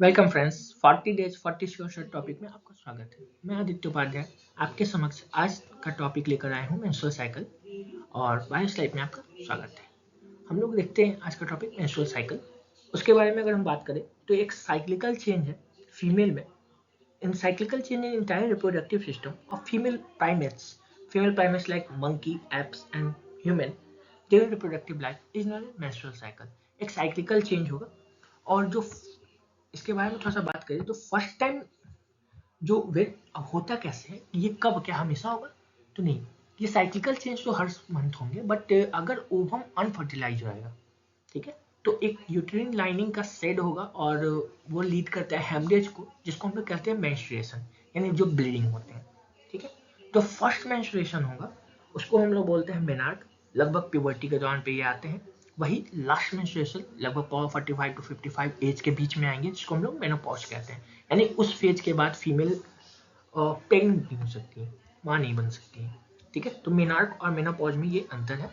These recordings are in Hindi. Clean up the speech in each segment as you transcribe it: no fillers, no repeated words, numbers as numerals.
वेलकम फ्रेंड्स 40 डेज 40 शोर टॉपिक में आपका स्वागत है। मैं आदित्य उपाध्याय आपके समक्ष आज का टॉपिक लेकर आया हूँ मेंस्ट्रुअल साइकिल और बायोस लाइफ में आपका स्वागत है। हम लोग देखते हैं आज का टॉपिक मेंस्ट्रुअल साइकिल। उसके बारे में अगर हम बात करें तो एक साइक्लिकल चेंज है फीमेल में। In cyclical change in entire reproductive system of female primates like monkey, apes and human during reproductive life is non menstrual cycle. एक साइक्लिकल चेंज होगा और जो इसके बारे में थोड़ा सा बात करें तो फर्स्ट टाइम जो वे होता कैसे है, ये कब क्या हमेशा होगा तो नहीं। ये साइक्लिकल चेंज तो हर मंथ होंगे, बट अगर ओवम अनफर्टिलाइज रहेगा, ठीक है, तो एक यूट्रिन लाइनिंग का सेड होगा और वो लीड करता है हेमरेज को, जिसको हम लोग कहते हैं मेंस्ट्रुएशन, यानी जो ब्लीडिंग होते हैं। ठीक है, तो फर्स्ट मेंस्ट्रुएशन होगा, उसको हम लोग बोलते हैं मेनार्क। लगभग प्यूबर्टी के दौरान पे ये आते हैं। वही लास्ट मेंस्ट्रुएशन लगभग 45 टू 55 एज के बीच में आएंगे, जिसको हम लोग मेनोपॉज कहते हैं। यानी उस फेज के बाद फीमेल प्रेग्नेंट नहीं हो सकती है, माँ नहीं बन सकती है। ठीक है, तो मेनार्क और मेनोपॉज में ये अंतर है।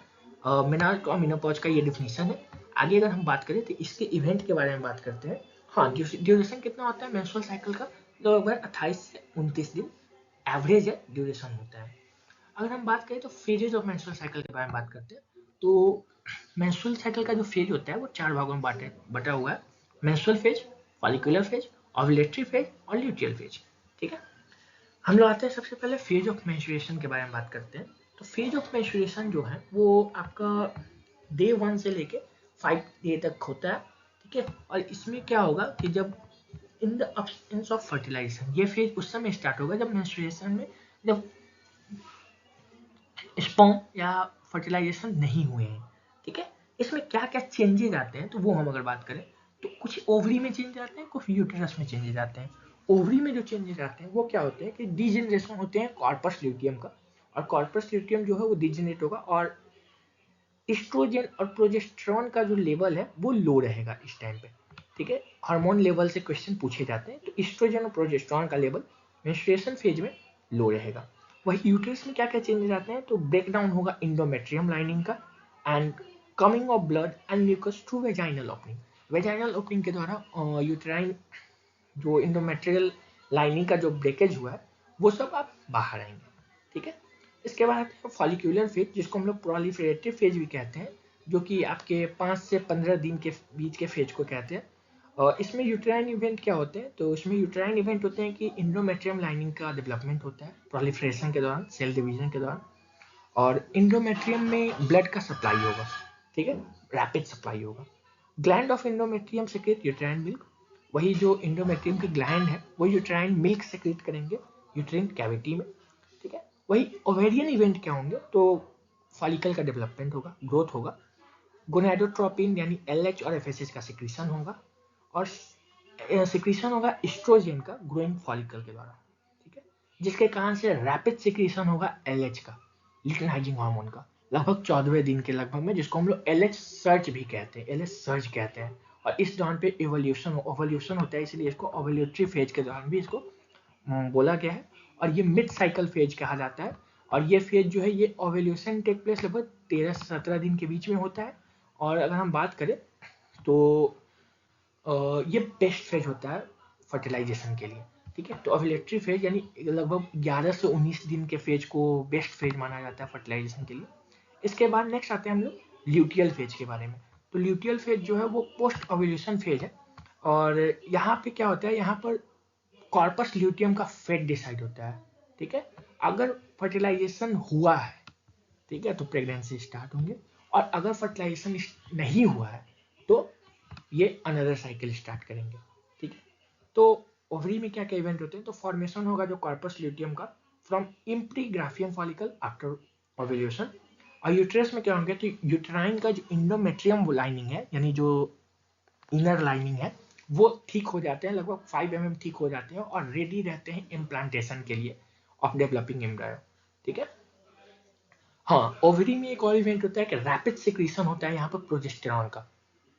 मेनार्क और मेनोपॉज का ये डिफिनीशन है। आगे अगर हम बात करें तो इसके इवेंट के बारे में बात करते हैं। हाँ, ड्यूरेशन कितना होता है मेंस्ट्रुअल साइकिल का? लगभग 28 से 29 दिन एवरेज है ड्यूरेशन होता है। अगर हम बात करें तो फेजेज ऑफ मेंस्ट्रुअल साइकिल के बारे में बात करते हैं, तो मेंस्ट्रुअल साइकिल का जो फेज होता है वो 4 भागों में बटा हुआ है। Menstrual phase, follicular phase, ovulatory phase और ल्यूटियल फेज। ठीक है, हम लोग आते हैं सबसे पहले फेज ऑफ मेंस्ट्रुएशन के बारे में बात करते हैं। तो फेज ऑफ मेंस्ट्रुएशन जो है वो आपका डे 1 से लेके 5 डे तक होता है। ठीक है, और इसमें क्या होगा कि जब in the absence of fertilisation, ये फेज उस समय स्टार्ट होगा जब मेंस्ट्रुएशन में जब स्पर्म या फर्टिलाइजेशन नहीं हुए हैं। ठीक है, इसमें क्या क्या चेंजेज आते हैं तो वो हम अगर बात करें तो कुछ ओवरी में चेंज आते हैं, कुछ यूटेरस में चेंजेस आते हैं। ओवरी में जो चेंजेस आते हैं वो क्या होते हैं कि डीजेनरेशन होते हैं कॉर्पस ल्यूटियम का, और कॉर्पस ल्यूटियम जो है वो डीजेनरेट होगा और एस्ट्रोजन और प्रोजेस्टेरॉन का जो लेवल है वो लो रहेगा इस टाइम पे। ठीक है, हार्मोन लेवल से क्वेश्चन पूछे जाते हैं, तो एस्ट्रोजन और प्रोजेस्टेरॉन का लेवल मेंस्ट्रुएशन फेज में लो रहेगा। वही यूट्रस में क्या क्या चेंजेस आते हैं तो ब्रेक डाउन होगा इंडोमेट्रियम लाइनिंग का, and coming of blood and mucus through vaginal opening. Vaginal opening के द्वारा यूट्राइन जो इंडोमेट्रियल लाइनिंग का जो ब्रेकेज हुआ है वो सब आप बाहर आएंगे। ठीक है, इसके बाद फॉलिक्यूलर फेज, जिसको हम लोग प्रोलिफरेटिव फेज भी कहते हैं, जो कि आपके 5 से 15 दिन के बीच के फेज को कहते हैं। और इसमें यूट्राइन इवेंट क्या होते हैं तो इसमें यूट्राइन इवेंट होते हैं कि इंडोमेट्रियम लाइनिंग का डेवलपमेंट होता है प्रोलिफरेशन के दौरान, सेल डिवीजन के दौरान, और इंडोमेट्रियम में ब्लड का सप्लाई होगा। ठीक है, रैपिड सप्लाई होगा। Gland of endometrium secrete uterine milk. वही जो इंडोमेट्रियम की ग्लैंड है वो यूट्राइन मिल्क सेक्रेट करेंगे यूट्राइन कैविटी में। ठीक है, वही ओवेरियन इवेंट क्या होंगे तो फॉलिकल का डेवलपमेंट होगा, ग्रोथ होगा, गोनाडोट्रोपिन यानी एलएच और एफएसएच का सिक्रीशन होगा, और सिक्रीशन होगा एस्ट्रोजन का ग्रोइंग फॉलिकल के द्वारा। ठीक है, जिसके कारण से रैपिड सिक्रीशन होगा एलएच का, ल्यूटिनाइजिंग हार्मोन का, लगभग 14वें दिन के लगभग में, जिसको हम लोग एलएच सर्ज भी कहते हैं, एलएच सर्ज कहते हैं। और इस दौरान पे ओवल्यूशन होता है, इसलिए इसको ओवल्यूटरी फेज के दौरान भी इसको बोला गया है। और ये मिड साइकिल फेज कहा जाता है। और ये फेज जो है ये ओवल्यूशन टेक प्लेस लगभग 13 से 17 दिन के बीच में होता है। और अगर हम बात करें तो ये बेस्ट फेज होता है फर्टिलाइजेशन के लिए। ठीक है, तो ओव्यूलेटरी फेज यानी लगभग 11 से 19 दिन के फेज को बेस्ट फेज माना जाता है फर्टिलाइजेशन के लिए। इसके बाद नेक्स्ट आते हैं हम लोग ल्यूटियल फेज के बारे में। तो ल्यूटियल फेज जो है वो पोस्ट ओव्यूलेशन फेज है। और यहाँ पे क्या होता है, यहाँ पर कॉर्पस ल्यूटियम का फेट डिसाइड होता है। ठीक है, अगर फर्टिलाइजेशन हुआ है, ठीक है, तो प्रेगनेंसी स्टार्ट होंगे। और अगर फर्टिलाइजेशन नहीं हुआ है तो ये अनदर साइकिल स्टार्ट करेंगे। ठीक है, तो ओवरी में क्या क्या इवेंट होते हैं तो फॉर्मेशन होगा जो कॉर्पस ल्यूटियम का फ्रॉम इम्प्रीग्राफियम फॉलिकल आफ्टर ओव्यूलेशन। और यूट्रस में क्या होंगे तो यूट्राइन का जो इंडोमेट्रियम लाइनिंग है, यानी जो इनर लाइनिंग है, वो ठीक हो जाते हैं, लगभग 5 mm ठीक हो जाते हैं और रेडी रहते हैं इम्प्लांटेशन के लिए ऑफ डेवलपिंग एम्ब्रायो। ठीक है, हाँ, ओवरी में एक और इवेंट होता है कि रैपिड सिक्रीशन होता है यहाँ पर प्रोजेस्टेरॉन का।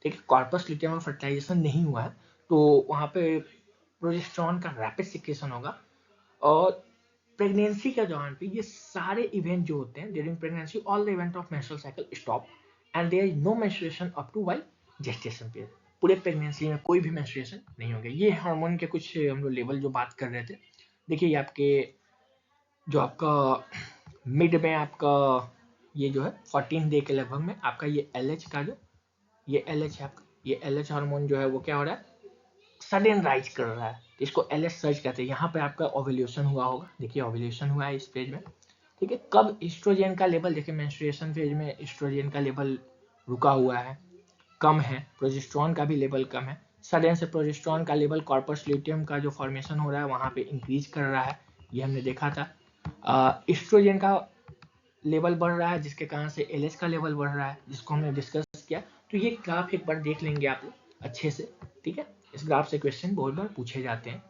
ठीक है, कॉर्पस ल्यूटियम में फर्टिलाइजेशन नहीं हुआ है तो वहाँ पे प्रोजेस्टेरॉन का रैपिड सिक्रेशन होगा। और प्रेगनेंसी के दौरान पे ये सारे इवेंट जो होते हैं during pregnancy, all the event of menstrual cycle stop and there is no menstruation up to while gestation period. पूरे प्रेगनेंसी में कोई भी मेंस्ट्रुएशन नहीं होगा। ये हार्मोन के कुछ हम लोग लेवल जो बात कर रहे थे। देखिए ये आपके जो आपका मिड में आपका ये जो है 14 डे के लगभग में आपका ये LH का जो ये LH है आपका, ये LH हार्मोन जो है वो क्या हो रहा है, सडन राइज कर रहा है, तो इसको LH सर्ज कहते हैं। यहाँ पे आपका ओव्यूलेशन हुआ होगा, देखिए ओव्यूलेशन हुआ है इस फेज में, ठीक है। कब एस्ट्रोजन का लेवल, देखिए मेंस्ट्रुएशन फेज में एस्ट्रोजन का लेवल रुका हुआ है, कम है, प्रोजेस्टेरॉन का भी लेवल कम है। सडन से प्रोजेस्टेरॉन का लेवल कॉर्पस ल्यूटियम का जो फॉर्मेशन हो रहा है वहाँ पे इंक्रीज कर रहा है, ये हमने देखा था। एस्ट्रोजन का लेवल बढ़ रहा है जिसके कारण से LH का लेवल बढ़ रहा है, जिसको हमने डिस्कस किया। तो ये ग्राफ एक बार देख लेंगे आप लोग अच्छे से, ठीक है। इस ग्राफ से क्वेश्चन बहुत बार पूछे जाते हैं।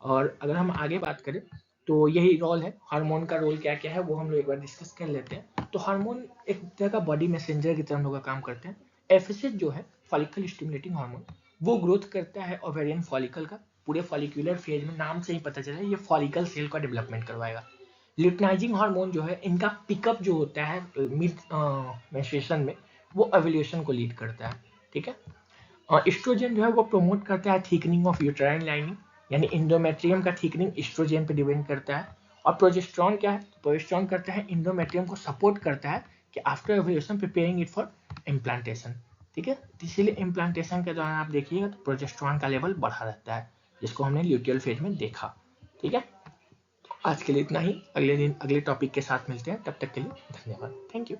और अगर हम आगे बात करें तो यही रोल है, हार्मोन का रोल क्या क्या है वो हम लोग एक बार डिस्कस कर लेते हैं। तो हार्मोन एक तरह का बॉडी मैसेंजर की तरह हम लोग का काम करते हैं। FSH जो है फॉलिकल स्टिमुलेटिंग हार्मोन, वो ग्रोथ करता है ओवेरियन फॉलिकल का, पूरे फॉलिकुलर फेज में, नाम से ही पता चला ये फॉलिकल सेल का डेवलपमेंट करवाएगा। ल्यूटिनाइजिंग हार्मोन जो है इनका पिकअप जो होता है मिड मेंस्ट्रुएशन में, वो ओव्यूलेशन को लीड करता है, ठीक है। एस्ट्रोजन जो है वो प्रमोट करता है थिकनिंग ऑफ यूटेराइन लाइनिंग, यानी इंडोमेट्रियम का थिकनिंग एस्ट्रोजन पे डिपेंड करता है। और प्रोजेस्टेरॉन क्या है, प्रोजेस्टेरॉन करता है इंडोमेट्रियम को सपोर्ट करता है कि after ovulation preparing it for implantation, ठीक है। इसीलिए इम्प्लांटेशन के दौरान आप देखिएगा तो प्रोजेस्टेरॉन का लेवल बढ़ा रहता है, जिसको हमने ल्यूटियल फेज में देखा, ठीक है। आज के लिए इतना ही, अगले दिन अगले टॉपिक के साथ मिलते हैं, तब तक के लिए धन्यवाद, थैंक यू।